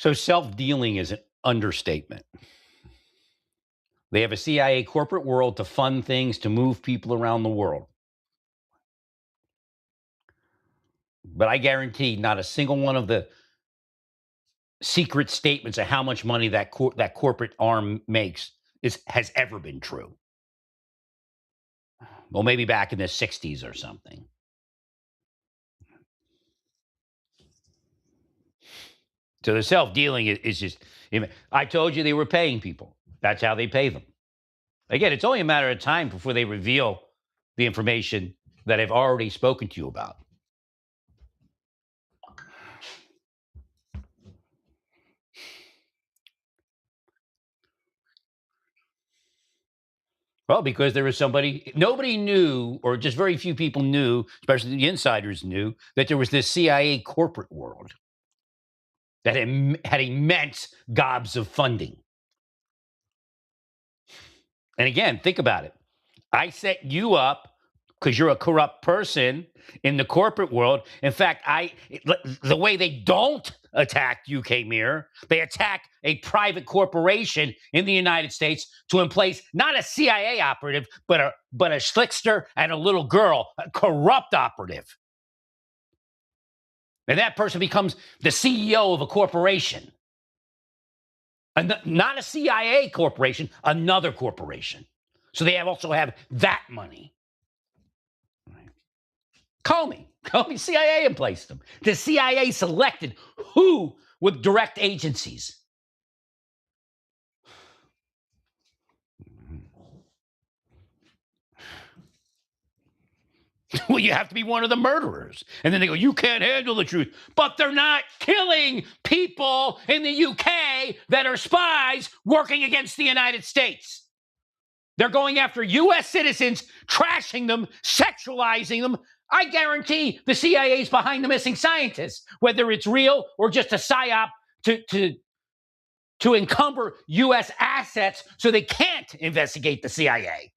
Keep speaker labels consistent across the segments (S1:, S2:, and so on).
S1: So self-dealing is an understatement. They have a CIA corporate world to fund things, to move people around the world. But I guarantee not a single one of the secret statements of how much money that corporate arm makes has ever been true. Well, maybe back in the 60s or something. So the self-dealing is just, I told you they were paying people. That's how they pay them. Again, it's only a matter of time before they reveal the information that I've already spoken to you about. Well, because there was nobody knew, or just very few people knew, especially the insiders knew, that there was this CIA corporate world that had immense gobs of funding. And again, think about it. I set you up because you're a corrupt person in the corporate world. In fact, the way they don't attack UK Mirror, they attack a private corporation in the United States to emplace not a CIA operative, but a schlickster and a little girl, a corrupt operative. And that person becomes the CEO of a corporation. And not a CIA corporation, another corporation. So they also have that money. Comey CIA emplaced them. The CIA selected who would direct agencies. Well, you have to be one of the murderers. And then they go, you can't handle the truth. But they're not killing people in the UK that are spies working against the United States. They're going after US citizens, trashing them, sexualizing them. I guarantee the CIA is behind the missing scientists, whether it's real or just a psyop to encumber US assets so they can't investigate the CIA.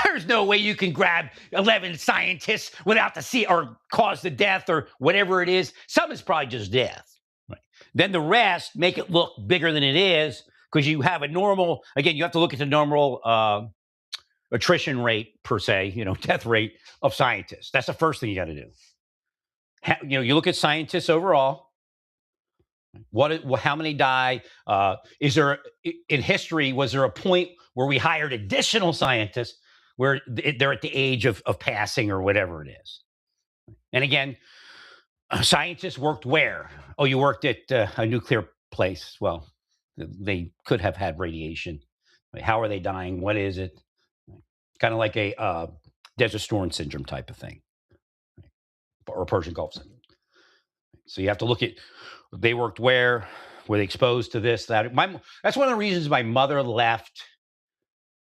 S1: There's no way you can grab 11 scientists without the CIA or cause the death or whatever it is. Some is probably just death. Right. Then the rest make it look bigger than it is because you have a normal, again, you have to look at the normal attrition rate per se, death rate of scientists. That's the first thing you got to do. You look at scientists overall. How many die? Is there in history? Was there a point where we hired additional scientists where they're at the age of passing or whatever it is? And again, scientists worked where? Oh, you worked at a nuclear place. Well, they could have had radiation. How are they dying? What is it? Kind of like a Desert Storm syndrome type of thing, or Persian Gulf syndrome. So you have to look at, they worked where? Were they exposed to this, that? That's one of the reasons my mother left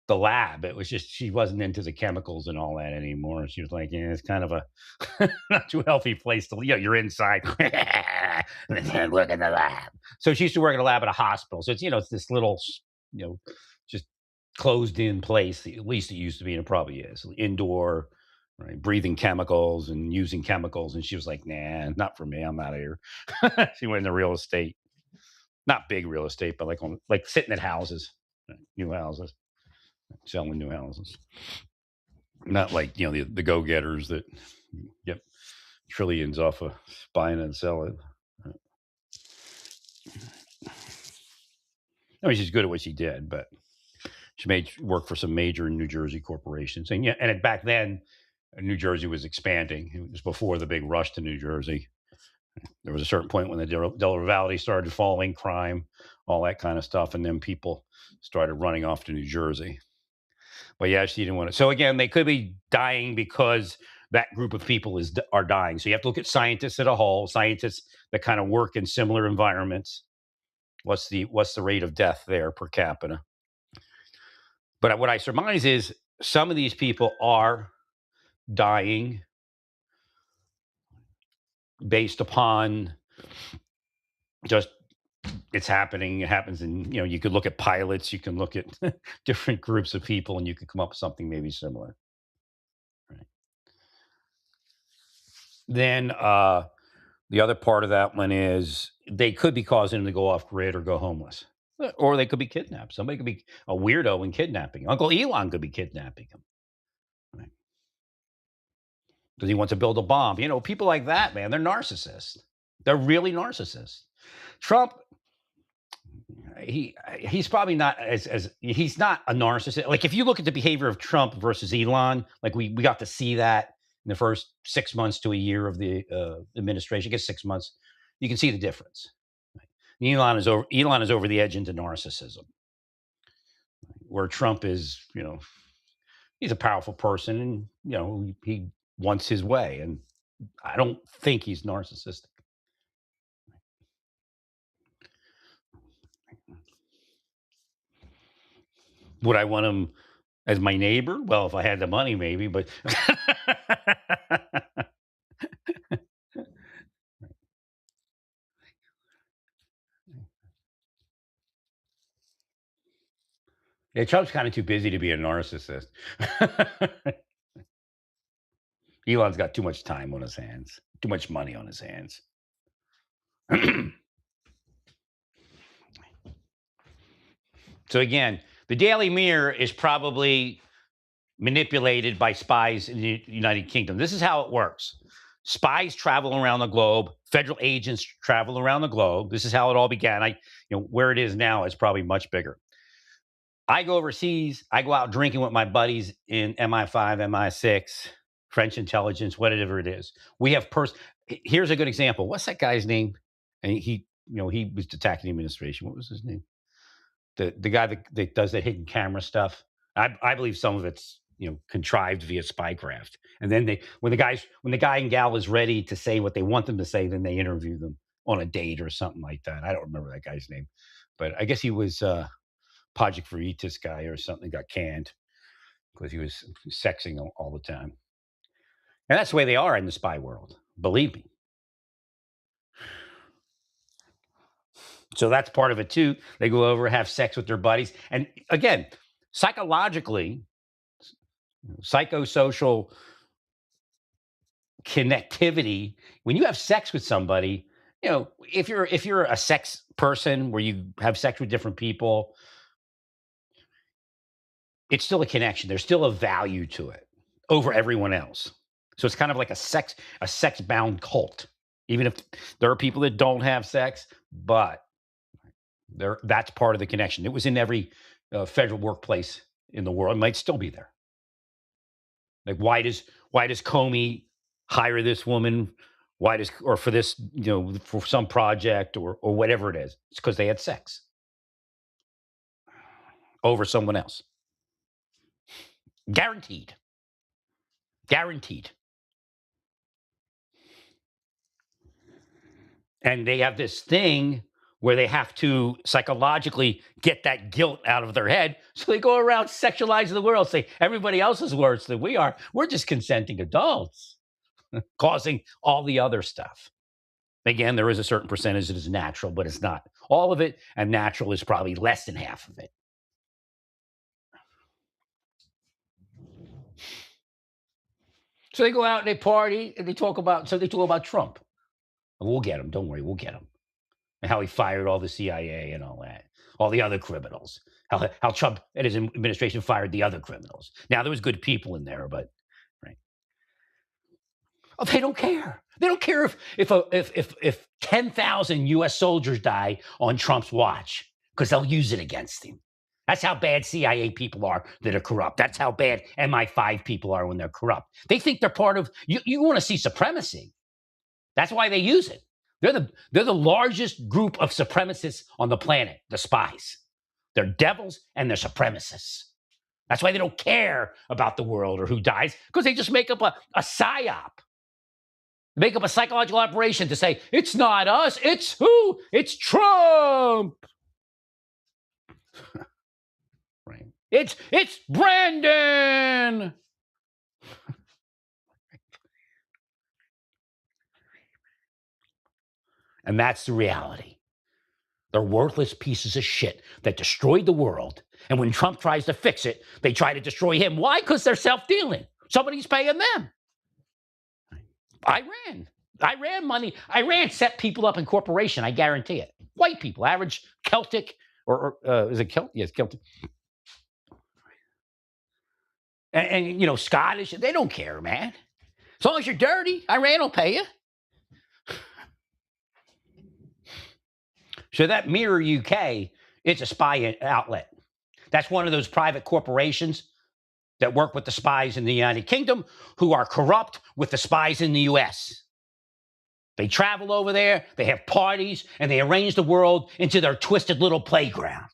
S1: the lab. It was just she wasn't into the chemicals and all that anymore. She was like, it's kind of a not too healthy place to live. You're inside. Look in the lab. So she used to work in a lab at a hospital. So it's this little, just closed in place. At least it used to be, and it probably is indoor. Right, breathing chemicals and using chemicals, and she was like, "Nah, not for me. I'm out of here." She went into real estate, not big real estate, but like sitting at houses, new houses, selling new houses. Not like the go-getters that get trillions off of buying and selling. I mean, she's good at what she did, but she made work for some major New Jersey corporations, and back then. New Jersey was expanding. It was before the big rush to New Jersey. There was a certain point when the Delaware Valley started falling, crime, all that kind of stuff, and then people started running off to New Jersey. But yeah, she didn't want to. So again, they could be dying because that group of people are dying. So you have to look at scientists as a whole, scientists that kind of work in similar environments. What's the rate of death there per capita? But what I surmise is some of these people are dying based upon just it's happening. It happens, and you could look at pilots, you can look at different groups of people, and you could come up with something maybe similar. Then the other part of that one is they could be causing them to go off grid or go homeless. Or they could be kidnapped. Somebody could be a weirdo and kidnapping. Uncle Elon could be kidnapping him. Right? Because he wants to build a bomb. You know, people like that, man, they're narcissists. They're really narcissists. Trump, he's probably not as he's not a narcissist. Like if you look at the behavior of Trump versus Elon, like we got to see that in the first 6 months to a year of the administration. I guess 6 months, you can see the difference. Elon is over the edge into narcissism, where Trump is, you know, he's a powerful person, and you know he wants his way, and I don't think he's narcissistic. Would I want him as my neighbor? Well, if I had the money, maybe, but yeah, Trump's kind of too busy to be a narcissist. Elon's got too much time on his hands, too much money on his hands. So again, the Daily Mirror is probably manipulated by spies in the United Kingdom. This is how it works. Spies travel around the globe. Federal agents travel around the globe. This is how it all began. Where it is now is probably much bigger. I go overseas. I go out drinking with my buddies in MI5, MI6, French intelligence, whatever it is. We have Here's a good example. What's that guy's name? And he was attacking the administration. What was his name? The guy that does the hidden camera stuff. I believe some of it's contrived via spycraft. And then when the guy and gal is ready to say what they want them to say, then they interview them on a date or something like that. I don't remember that guy's name, but I guess he was Project Veritas guy or something. Got canned because he was sexing all the time. And that's the way they are in the spy world. Believe me. So that's part of it too. They go over, have sex with their buddies. And again, psychologically, psychosocial connectivity, when you have sex with somebody, if you're a sex person where you have sex with different people, it's still a connection. There's still a value to it over everyone else. So it's kind of like a sex-bound cult. Even if there are people that don't have sex, but that's part of the connection. It was in every federal workplace in the world. It might still be there. Like why does Comey hire this woman? For this, for some project or whatever it is? It's because they had sex over someone else. Guaranteed. And they have this thing where they have to psychologically get that guilt out of their head. So they go around sexualizing the world, say everybody else is worse than we are. We're just consenting adults, causing all the other stuff. Again, there is a certain percentage that is natural, but it's not all of it. And natural is probably less than half of it. So they go out and they party and they talk about Trump. We'll get him. Don't worry, we'll get him. And how he fired all the CIA and all that, all the other criminals. How Trump and his administration fired the other criminals. Now there was good people in there, but right. Oh, they don't care. They don't care if 10,000 U.S. soldiers die on Trump's watch because they'll use it against him. That's how bad CIA people are that are corrupt. That's how bad MI5 people are when they're corrupt. They think they're part of. You want to see supremacy. That's why they use it. They're the largest group of supremacists on the planet, the spies. They're devils and they're supremacists. That's why they don't care about the world or who dies, because they just make up a psyop. Make up a psychological operation to say, it's not us, it's who? It's Trump. Right. It's Brandon. And that's the reality. They're worthless pieces of shit that destroyed the world. And when Trump tries to fix it, they try to destroy him. Why? Because they're self-dealing. Somebody's paying them. Iran money. Iran set people up in corporation. I guarantee it. White people, average Celtic, or is it Celtic? Yes, Celtic. And you know, Scottish. They don't care, man. As long as you're dirty, Iran will pay you. So that Mirror UK, it's a spy outlet. That's one of those private corporations that work with the spies in the United Kingdom who are corrupt with the spies in the US. They travel over there, they have parties, and they arrange the world into their twisted little playground.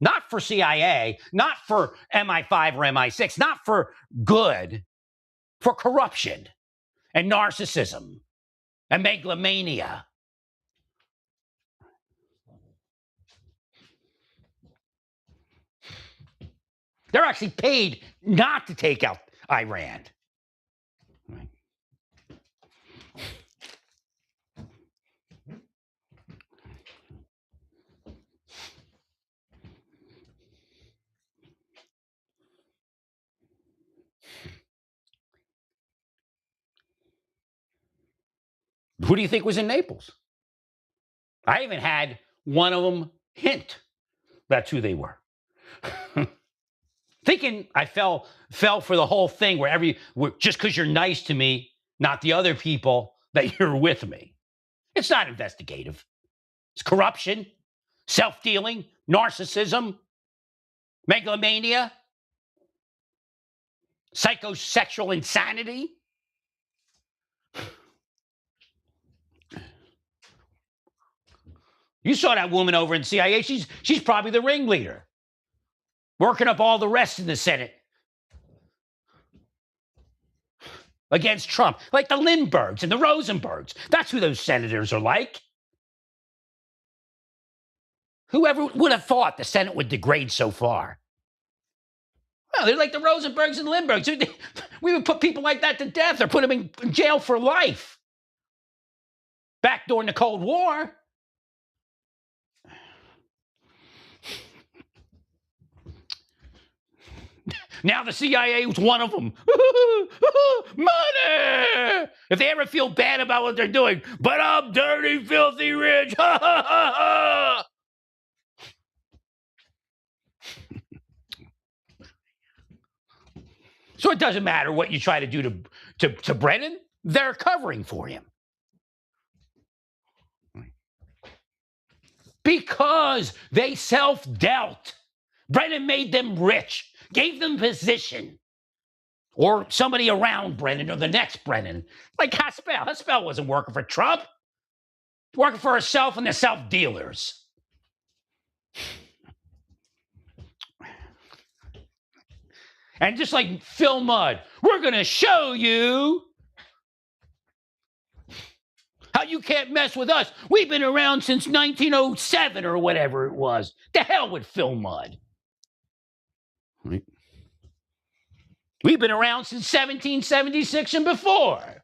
S1: Not for CIA, not for MI5 or MI6, not for good, for corruption and narcissism and megalomania. They're actually paid not to take out Iran. Who do you think was in Naples? I even had one of them hint that's who they were. Thinking I fell for the whole thing where just because you're nice to me, not the other people, that you're with me. It's not investigative. It's corruption, self-dealing, narcissism, megalomania, psychosexual insanity. You saw that woman over in CIA. She's probably the ringleader, working up all the rest in the Senate against Trump, like the Lindberghs and the Rosenbergs. That's who those senators are like. Whoever would have thought the Senate would degrade so far? Well, they're like the Rosenbergs and Lindberghs. We would put people like that to death or put them in jail for life. Back during the Cold War. Now the CIA was one of them. Money! If they ever feel bad about what they're doing, but I'm dirty, filthy rich. So it doesn't matter what you try to do to Brennan. They're covering for him. Because they self-dealt. Brennan made them rich, gave them position. Or somebody around Brennan or the next Brennan. Like Haspel. Haspel wasn't working for Trump. Working for herself and the self-dealers. And just like Phil Mudd, we're going to show you how you can't mess with us. We've been around since 1907 or whatever it was. The hell with Phil Mudd. Right. We've been around since 1776 and before.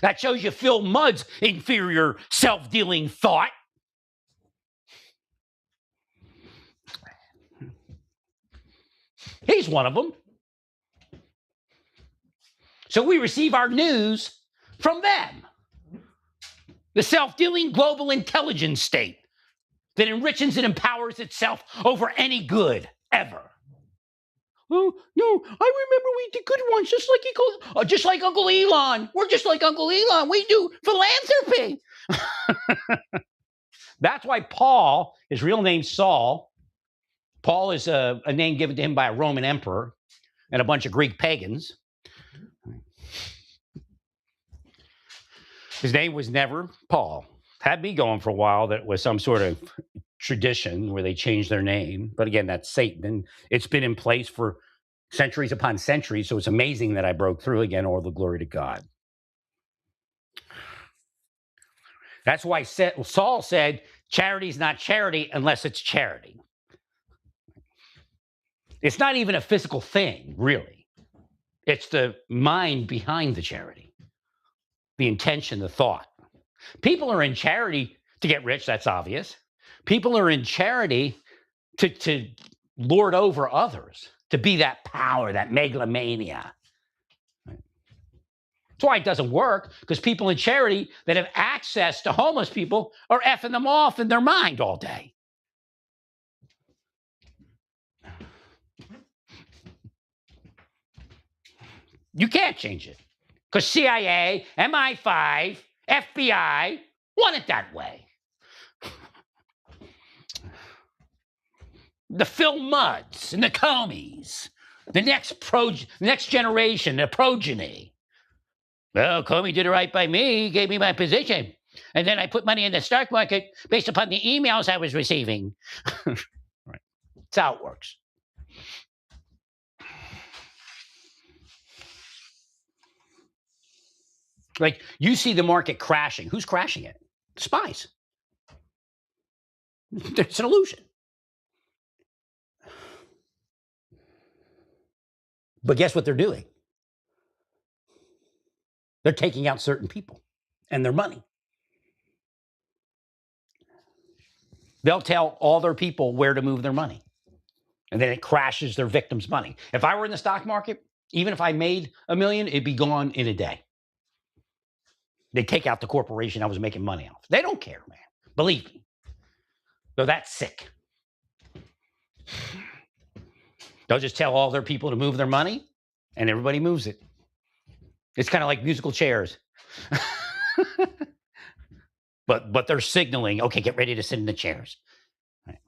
S1: That shows you Phil Mudd's inferior self-dealing thought. He's one of them. So we receive our news from them. The self-dealing global intelligence state that enriches and empowers itself over any good, ever. Oh, no, I remember we did good ones, just like Uncle Elon. We're just like Uncle Elon. We do philanthropy. That's why Paul, his real name's Saul. Paul is a name given to him by a Roman emperor and a bunch of Greek pagans. His name was never Paul. Had me going for a while that was some sort of tradition where they changed their name. But again, that's Satan. And it's been in place for centuries upon centuries. So it's amazing that I broke through again. All the glory to God. That's why Saul said, charity is not charity unless it's charity. It's not even a physical thing, really. It's the mind behind the charity, the intention, the thought. People are in charity to get rich, that's obvious. People are in charity to lord over others. to be that power, that megalomania. That's why it doesn't work, because people in charity that have access to homeless people are effing them off in their mind all day. You can't change it, because CIA, MI5, FBI want it that way. The Phil Mudds and the Comeys, the next generation, the progeny. Well, Comey did it right by me. He gave me my position. And then I put money in the stock market based upon the emails I was receiving. Right. That's how it works. Like, you see the market crashing. Who's crashing it? Spies. It's an illusion. But guess what they're doing? They're taking out certain people and their money. They'll tell all their people where to move their money. And then it crashes their victims' money. If I were in the stock market, even if I made $1 million, it'd be gone in a day. They take out the corporation I was making money off. They don't care, man. Believe me. They're that sick. They'll just tell all their people to move their money, and everybody moves it. It's kind of like musical chairs. But they're signaling, okay, get ready to sit in the chairs. Right.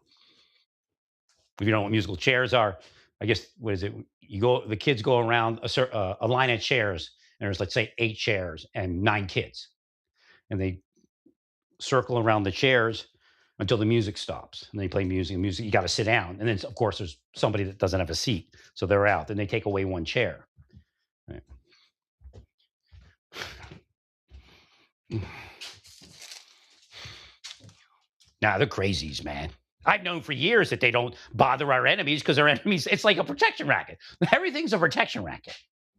S1: If you don't know what musical chairs are, I guess, what is it? The kids go around a line of chairs, and there's, let's say, 8 chairs and 9 kids. And they circle around the chairs until the music stops. And they play music, you got to sit down. And then, of course, there's somebody that doesn't have a seat. So they're out. Then they take away 1 chair. Right. Nah, they're crazies, man. I've known for years that they don't bother our enemies because our enemies, it's like a protection racket. Everything's a protection racket.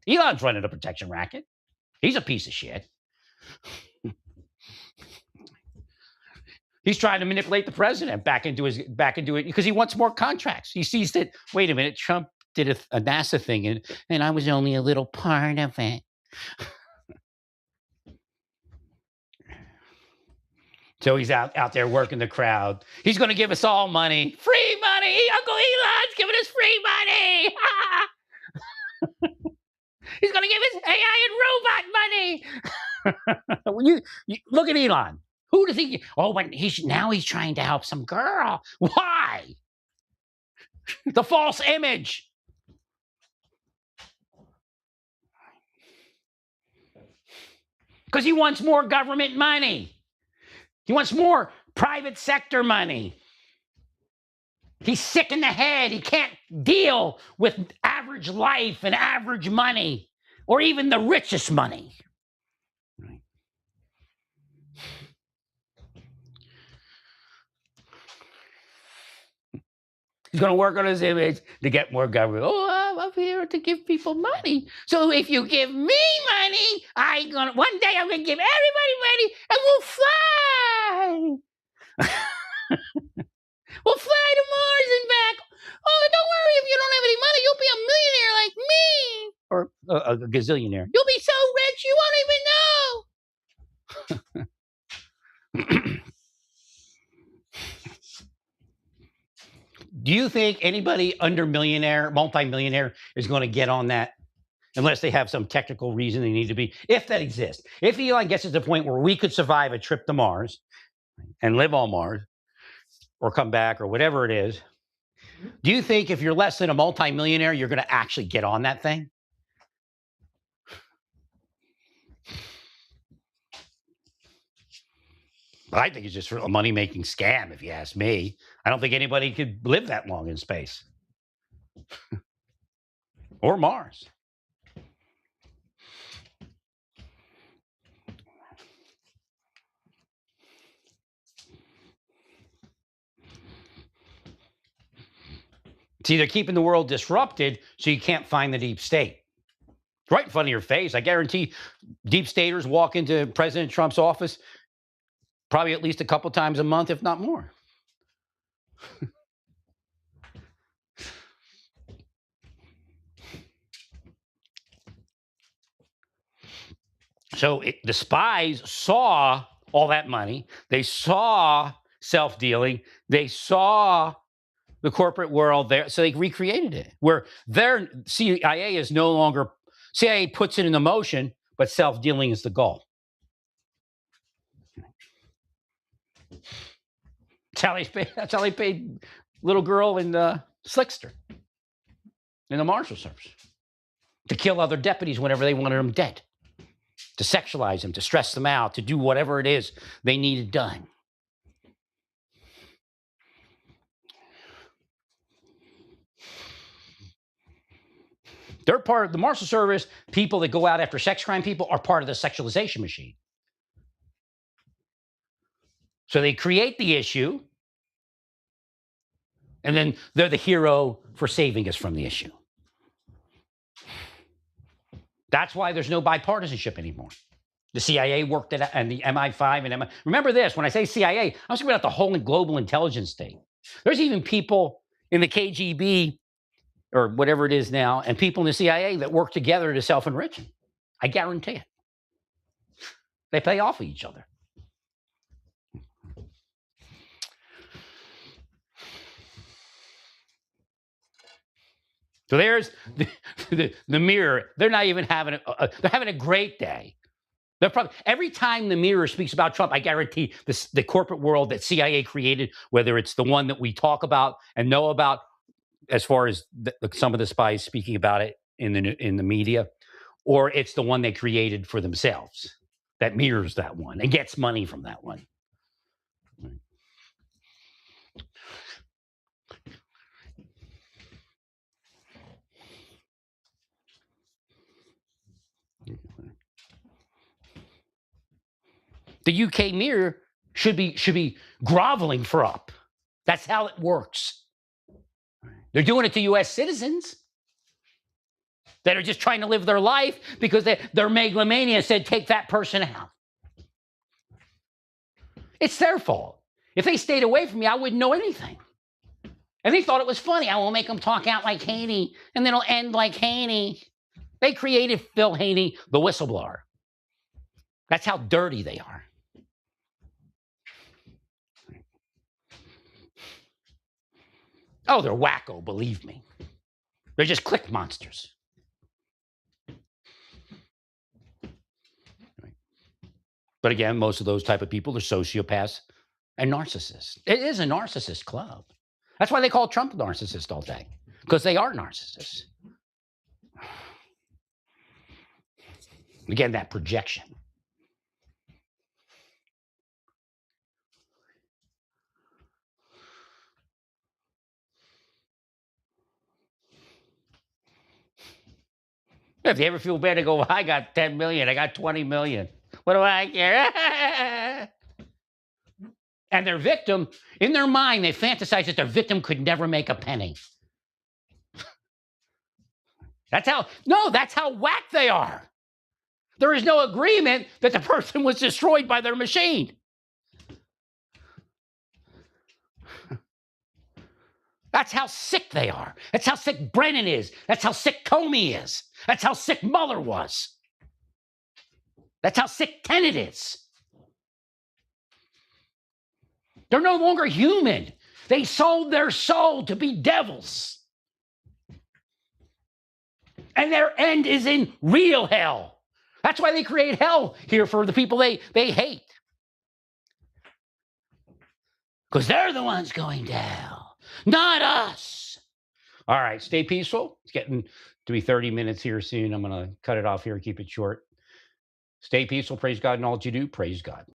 S1: Elon's running a protection racket. He's a piece of shit. He's trying to manipulate the president back into it because he wants more contracts. He sees that, wait a minute, Trump did a NASA thing and I was only a little part of it. So he's out there working the crowd. He's going to give us all money. Free money. Uncle Elon's giving us free money. He's going to give us AI and robot money. you look at Elon. Who does he? Oh, but now he's trying to help some girl. Why? The false image. Because he wants more government money. He wants more private sector money. He's sick in the head. He can't deal with average life and average money, or even the richest money. Right. He's going to work on his image to get more government. Oh, I'm up here to give people money. So if you give me money, one day I'm going to give everybody money and we'll fly. We'll fly to Mars and back. Oh, don't worry, if you don't have any money, you'll be a millionaire like me. Or a gazillionaire. You'll be so rich you won't even know. Do you think anybody under multi-millionaire is going to get on that unless they have some technical reason they need to be, if that exists? If Elon gets to the point where we could survive a trip to Mars and live on Mars or come back or whatever it is, do you think if you're less than a multi-millionaire, you're going to actually get on that thing? I think it's just a money-making scam, if you ask me. I don't think anybody could live that long in space. Or Mars. See, they're keeping the world disrupted so you can't find the deep state. It's right in front of your face. I guarantee deep staters walk into President Trump's office probably at least a couple times a month, if not more. So the spies saw all that money. They saw self-dealing. They saw the corporate world there. So they recreated it where their CIA is no longer, CIA puts it into motion, but self-dealing is the goal. That's how they paid little girl in Slickster in the Marshal Service to kill other deputies whenever they wanted them dead, to sexualize them, to stress them out, to do whatever it is they needed done. They're part of the Marshal Service. People that go out after sex crime people are part of the sexualization machine. So they create the issue, and then they're the hero for saving us from the issue. That's why there's no bipartisanship anymore. The CIA worked it out, and the MI5 and Remember this, when I say CIA, I'm talking about the whole global intelligence state. There's even people in the KGB or whatever it is now, and people in the CIA that work together to self-enriching. I guarantee it. They pay off of each other. So there's the Mirror. They're not even having they're having a great day. They're probably, every time the Mirror speaks about Trump, I guarantee the corporate world that CIA created, whether it's the one that we talk about and know about, as far as some of the spies speaking about it in the media, or it's the one they created for themselves that mirrors that one and gets money from that one. The UK Mirror should be groveling for up. That's how it works. They're doing it to U.S. citizens that are just trying to live their life because their megalomania said, take that person out. It's their fault. If they stayed away from me, I wouldn't know anything. And they thought it was funny. I will make them talk out like Haney, and then it'll end like Haney. They created Phil Haney, the whistleblower. That's how dirty they are. Oh, they're wacko, believe me. They're just click monsters. But again, most of those type of people are sociopaths and narcissists. It is a narcissist club. That's why they call Trump narcissist all day, because they are narcissists. Again, that projection. If you ever feel bad to go, well, I got 10 million, I got 20 million. What do I care? And their victim, in their mind, they fantasize that their victim could never make a penny. That's how whack they are. There is no agreement that the person was destroyed by their machine. That's how sick they are. That's how sick Brennan is. That's how sick Comey is. That's how sick Mueller was. That's how sick Tenet is. They're no longer human. They sold their soul to be devils. And their end is in real hell. That's why they create hell here for the people they hate. Because they're the ones going to hell, not us. All right, stay peaceful. It's getting to be 30 minutes here soon. I'm going to cut it off here and keep it short. Stay peaceful. Praise God in all that you do. Praise God.